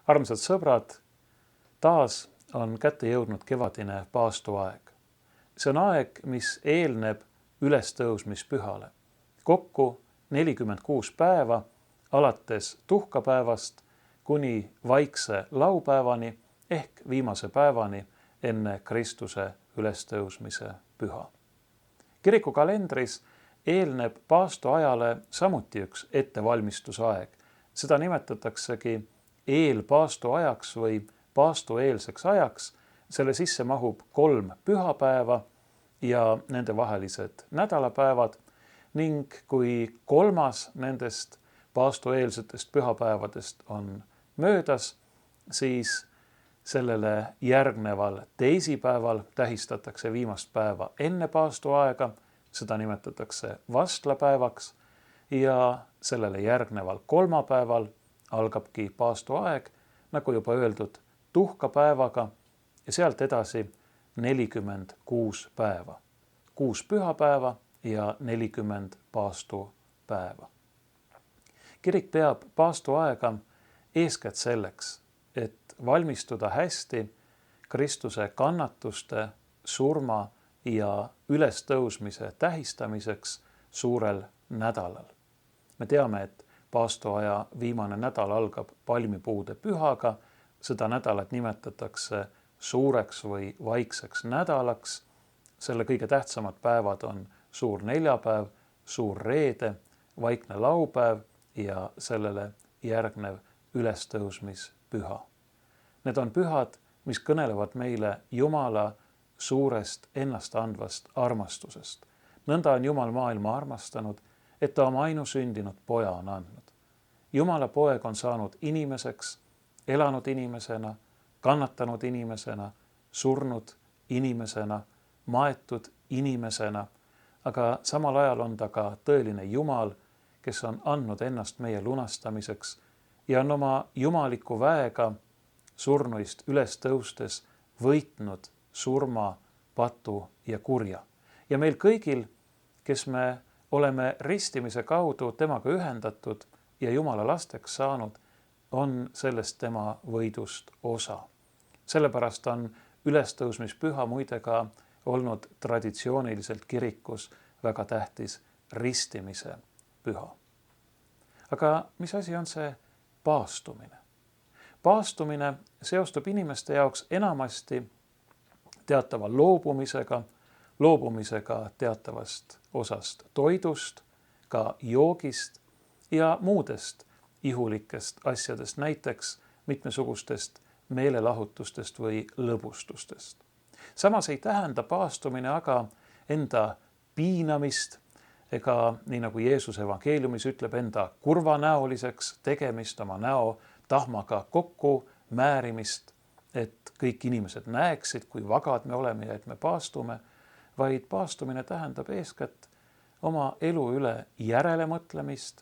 Armsad sõbrad, taas on kätte jõudnud kevadine paastuaeg. See on aeg, mis eelneb ülestõusmispühale. Kokku 46 päeva, alates tuhkapäevast kuni vaikse laupäevani ehk viimase päevani enne Kristuse ülestõusmise püha. Kiriku kalendris eelneb paastuajale samuti üks ettevalmistusaeg. Seda nimetataksegi eelpaastuajaks või paastueelseks ajaks. Selle sisse mahub 3 pühapäeva ja nende vahelised nädalapäevad ning kui 3. nendest paastueelsetest pühapäevadest on möödas, siis sellele järgneval teisipäeval tähistatakse viimast päeva enne paastuaega, seda nimetatakse vastlapäevaks ja sellele järgneval kolmapäeval algabki paastuaeg, nagu juba öeldud, tuhkapäevaga ja sealt edasi 46 päeva. 6 pühapäeva ja 40 paastupäeva. Kirik peab paastuaega eeskätt selleks, et valmistuda hästi Kristuse kannatuste, surma ja ülestõusmise tähistamiseks suurel nädalal. Me teame, et paastuaja viimane nädal algab palmipuude pühaga. Seda nädalat nimetatakse suureks või vaikseks nädalaks. Selle kõige tähtsamad päevad on suur neljapäev, suur reede, vaikne laupäev ja sellele järgnev ülestõusmispüha. Need on pühad, mis kõnelevad meile Jumala suurest ennast andvast armastusest. Nõnda on Jumal maailma armastanud, et ta oma ainusündinud poja on andnud. Jumala poeg on saanud inimeseks, elanud inimesena, kannatanud inimesena, surnud inimesena, maetud inimesena, aga samal ajal on ta ka tõeline Jumal, kes on andnud ennast meie lunastamiseks ja on oma jumaliku väega surnuist üles tõustes võitnud surma, patu ja kurja. Ja meil kõigil, kes me oleme ristimise kaudu temaga ühendatud ja Jumala lasteks saanud, on sellest tema võidust osa. Sellepärast on ülestõusmispüha muide ka olnud traditsiooniliselt kirikus väga tähtis ristimise püha. Aga mis asi on see paastumine? Paastumine seostub inimeste jaoks enamasti teatava loobumisega teatavast osast toidust, ka joogist ja muudest ihulikest asjadest, näiteks mitmesugustest meelelahutustest või lõbustustest. Samas ei tähenda paastumine aga enda piinamist ega, nii nagu Jeesus evangeeliumis ütleb, enda kurvanäoliseks tegemist, oma näo tahmaga kokku määrimist, et kõik inimesed näeksid, kui vagad me oleme ja et me paastume, vaid paastumine tähendab eeskätt oma elu üle järelemõtlemist,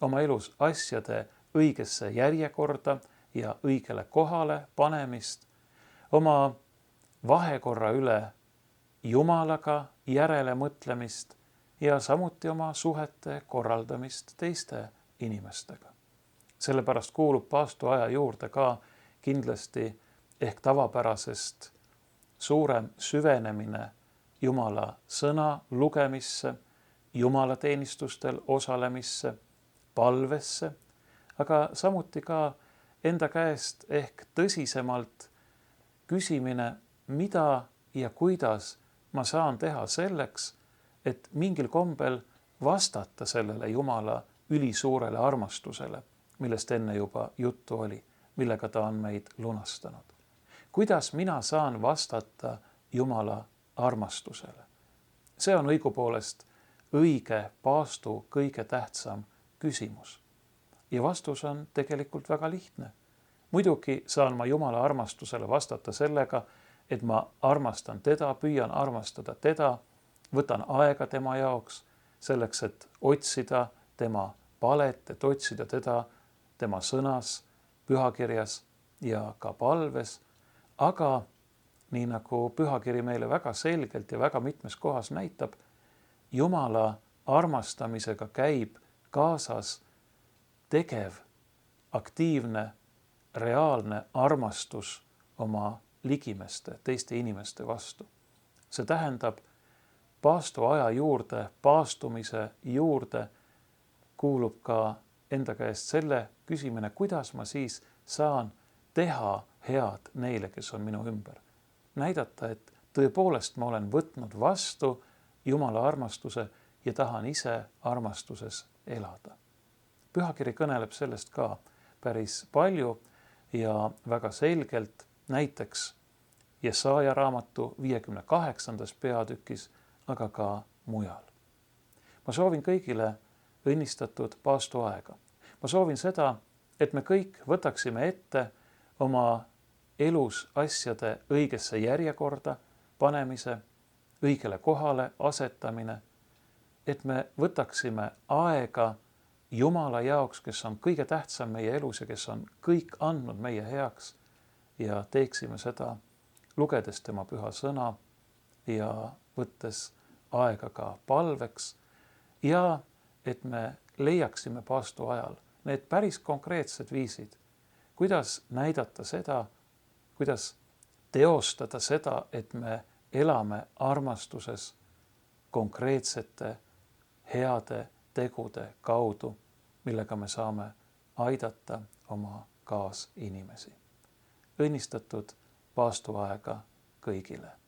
oma elus asjade õigesse järjekorda ja õigele kohale panemist, oma vahekorra üle Jumalaga järelemõtlemist ja samuti oma suhete korraldamist teiste inimestega. Sellepärast kuulub paastuaja juurde ka kindlasti ehk tavapärasest suurem süvenemine Jumala sõna lugemisse, jumalateenistustel osalemisse, palvesse, aga samuti ka enda käest ehk tõsisemalt küsimine, mida ja kuidas ma saan teha selleks, et mingil kombel vastata sellele Jumala ülisuurele armastusele, millest enne juba juttu oli, millega ta on meid lunastanud. Kuidas mina saan vastata Jumala armastusele? See on õigupoolest õige paastu kõige tähtsam küsimus. Ja vastus on tegelikult väga lihtne. Muidugi saan ma Jumala armastusele vastata sellega, et ma armastan teda, püüan armastada teda, võtan aega tema jaoks selleks, et otsida tema palet, et otsida teda tema sõnas, pühakirjas ja ka palves, aga nii nagu pühakiri meile väga selgelt ja väga mitmes kohas näitab, Jumala armastamisega käib kaasas tegev, aktiivne reaalne armastus oma ligimeste, teiste inimeste vastu. See tähendab, paastoaja juurde, paastumise juurde kuulub ka enda käest selle küsimine, kuidas ma siis saan teha head neile, kes on minu ümber. Näidata, et tõepoolest ma olen võtnud vastu Jumala armastuse ja tahan ise armastuses elada. Pühakiri kõneleb sellest ka päris palju ja väga selgelt, näiteks Jesaja raamatu 58. peatükis, aga ka mujal. Ma soovin kõigile õnnistatud paastoaega. Ma soovin seda, et me kõik võtaksime ette oma elus asjade õigesse järjekorda panemise, õigele kohale asetamine, et me võtaksime aega Jumala jaoks, kes on kõige tähtsam meie elus ja kes on kõik andnud meie heaks, ja teeksime seda, lugedes tema püha sõna ja võttes aega ka palveks, ja et me leiaksime paastoajal need päris konkreetsed viisid, kuidas näidata seda, kuidas teostada seda, et me elame armastuses konkreetsete heade tegude kaudu, millega me saame aidata oma kaasinimesi. Õnnistatud paastoaega kõigile!